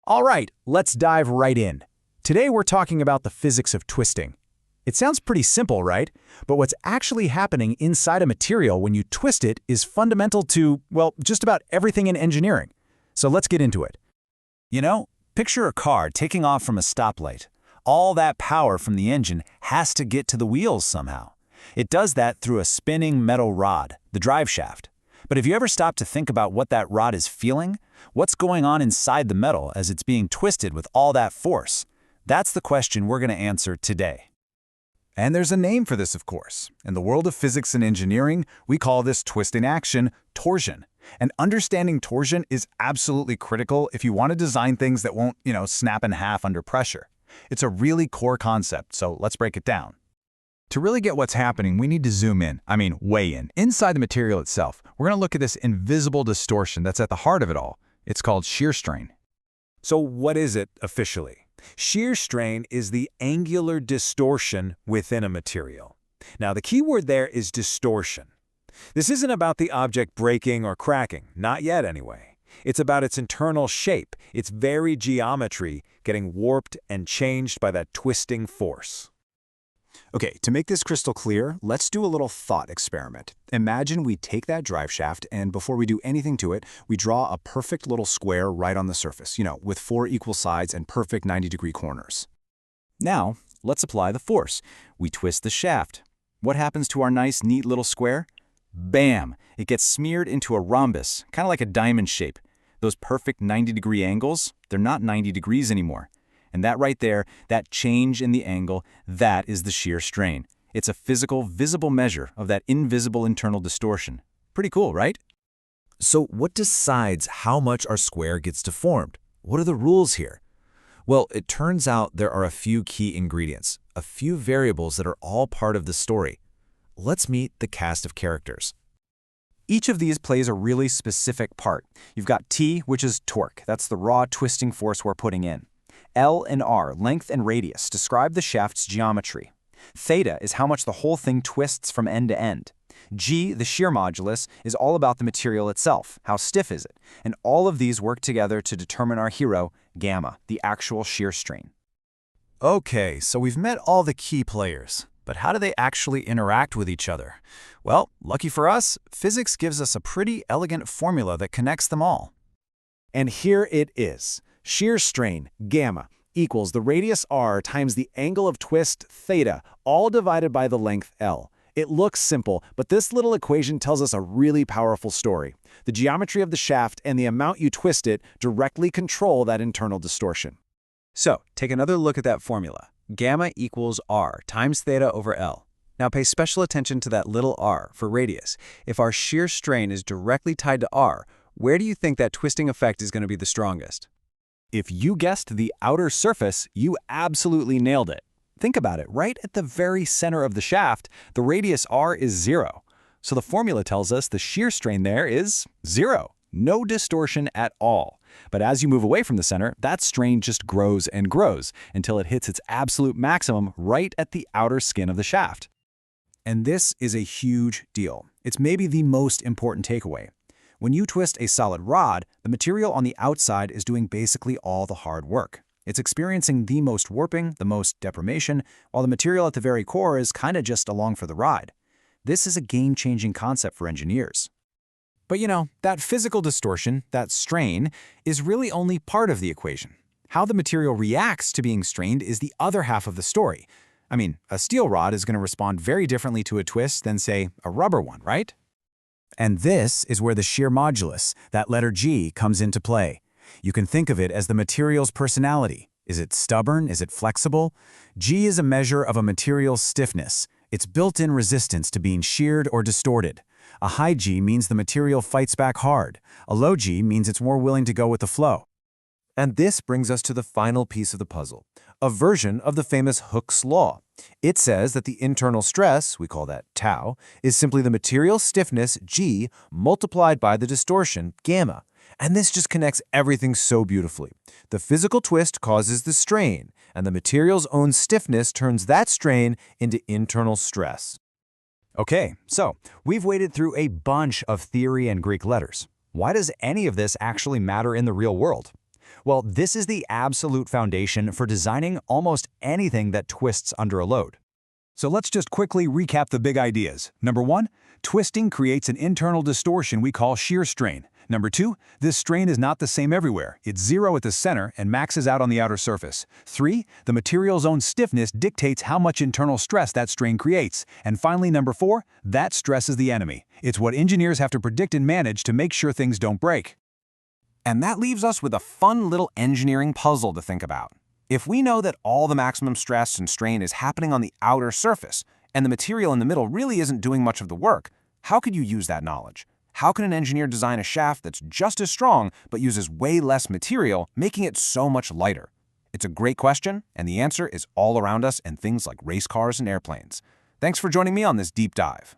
All right, let's dive right in. Today we're talking about the physics of twisting. It sounds pretty simple, right? But what's actually happening inside a material when you twist it is fundamental to, well, just about everything in engineering. So let's get into it. Picture a car taking off from a stoplight. All that power from the engine has to get to the wheels somehow. It does that through a spinning metal rod, the drive shaft. But have you ever stopped to think about what that rod is feeling? What's going on inside the metal as it's being twisted with all that force? That's the question we're going to answer today. And there's a name for this, of course. In the world of physics and engineering, we call this twisting action torsion. And understanding torsion is absolutely critical if you want to design things that won't, snap in half under pressure. It's a really core concept, so let's break it down. To really get what's happening, we need to zoom in, way in. Inside the material itself, we're going to look at this invisible distortion that's at the heart of it all. It's called shear strain. So what is it officially? Shear strain is the angular distortion within a material. Now, the key word there is distortion. This isn't about the object breaking or cracking, not yet anyway. It's about its internal shape, its very geometry getting warped and changed by that twisting force. Okay, to make this crystal clear, let's do a little thought experiment. Imagine we take that drive shaft, and before we do anything to it, we draw a perfect little square right on the surface, with 4 equal sides and perfect 90-degree corners. Now, let's apply the force. We twist the shaft. What happens to our nice, neat little square? Bam! It gets smeared into a rhombus, kind of like a diamond shape. Those perfect 90-degree angles, they're not 90 degrees anymore. And that right there, that change in the angle, that is the shear strain. It's a physical, visible measure of that invisible internal distortion. Pretty cool, right? So what decides how much our square gets deformed? What are the rules here? Well, it turns out there are a few key ingredients, a few variables that are all part of the story. Let's meet the cast of characters. Each of these plays a really specific part. You've got T, which is torque. That's the raw twisting force we're putting in. L and R, length and radius, describe the shaft's geometry. Theta is how much the whole thing twists from end to end. G, the shear modulus, is all about the material itself. How stiff is it? And all of these work together to determine our hero, gamma, the actual shear strain. Okay, so we've met all the key players. But how do they actually interact with each other? Well, lucky for us, physics gives us a pretty elegant formula that connects them all. And here it is. Shear strain, gamma, equals the radius r times the angle of twist, theta, all divided by the length L. It looks simple, but this little equation tells us a really powerful story. The geometry of the shaft and the amount you twist it directly control that internal distortion. So, take another look at that formula. Gamma equals r times theta over L. Now pay special attention to that little r for radius. If our shear strain is directly tied to r, where do you think that twisting effect is going to be the strongest? If you guessed the outer surface, you absolutely nailed it. Think about it, right at the very center of the shaft, the radius r is 0. So the formula tells us the shear strain there is 0. No distortion at all. But as you move away from the center, that strain just grows and grows until it hits its absolute maximum right at the outer skin of the shaft. And this is a huge deal. It's maybe the most important takeaway. When you twist a solid rod, the material on the outside is doing basically all the hard work. It's experiencing the most warping, the most deformation, while the material at the very core is kind of just along for the ride. This is a game-changing concept for engineers. But that physical distortion, that strain, is really only part of the equation. How the material reacts to being strained is the other half of the story. A steel rod is going to respond very differently to a twist than, say, a rubber one, right? And this is where the shear modulus, that letter G, comes into play. You can think of it as the material's personality. Is it stubborn? Is it flexible? G is a measure of a material's stiffness. It's built-in resistance to being sheared or distorted. A high G means the material fights back hard. A low G means it's more willing to go with the flow. And this brings us to the final piece of the puzzle, a version of the famous Hooke's law. It says that the internal stress, we call that tau, is simply the material stiffness, G, multiplied by the distortion, gamma. And this just connects everything so beautifully. The physical twist causes the strain, and the material's own stiffness turns that strain into internal stress. Okay, so we've waded through a bunch of theory and Greek letters. Why does any of this actually matter in the real world? Well, this is the absolute foundation for designing almost anything that twists under a load. So let's just quickly recap the big ideas. Number 1, twisting creates an internal distortion we call shear strain. Number 2, this strain is not the same everywhere. It's 0 at the center and maxes out on the outer surface. 3, the material's own stiffness dictates how much internal stress that strain creates. And finally, number 4, that stress is the enemy. It's what engineers have to predict and manage to make sure things don't break. And that leaves us with a fun little engineering puzzle to think about. If we know that all the maximum stress and strain is happening on the outer surface, and the material in the middle really isn't doing much of the work, how could you use that knowledge? How can an engineer design a shaft that's just as strong but uses way less material, making it so much lighter? It's a great question, and the answer is all around us in things like race cars and airplanes. Thanks for joining me on this deep dive.